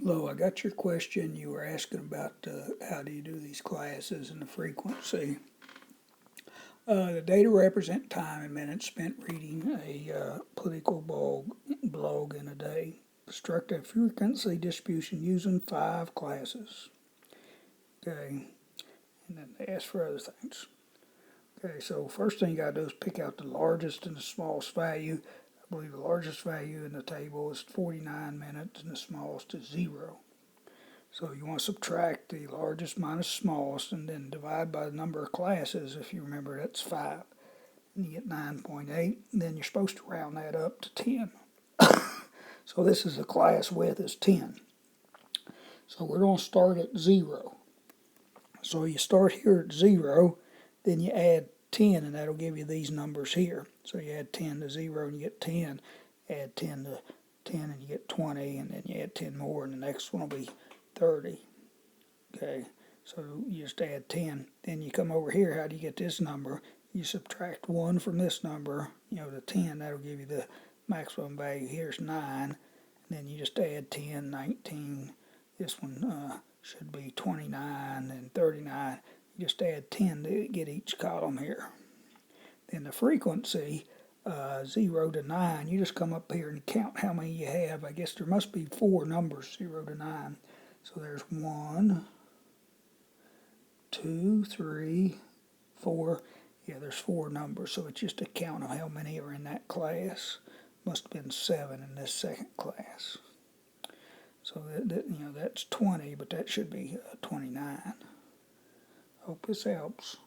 Hello, I got your question. You were asking about how do you do these classes and the frequency. The data represent time in minutes spent reading a political blog in a day. Construct a frequency distribution using 5 classes. Okay, and then they ask for other things. Okay, so first thing you got to do is pick out the largest and the smallest value. I believe the largest value in the table is 49 minutes and the smallest is 0. So you want to subtract the largest minus smallest and then divide by the number of classes. If you remember, that's 5. And you get 9.8. And then you're supposed to round that up to 10. So this is the class width is 10. So we're going to start at 0. So you start here at 0, then you add 10, and that'll give you these numbers here. So you add 10 to 0 and you get 10. Add 10 to 10 and you get 20, and then you add 10 more, and the next one will be 30. Okay, so you just add 10. Then you come over here. How do you get this number? You subtract 1 from this number, the 10. That'll give you the maximum value. Here's 9. And then you just add 10, 19. This one should be 29 and 39. You just add 10 to get each column here. Then the frequency, 0 to 9, you just come up here and count how many you have. I guess there must be 4 numbers, 0 to 9. So there's 1, 2, 3, 4. Yeah, there's 4 numbers, so it's just a count of how many are in that class. Must have been 7 in this second class. So that's 20, but that should be 29. Hope this helps.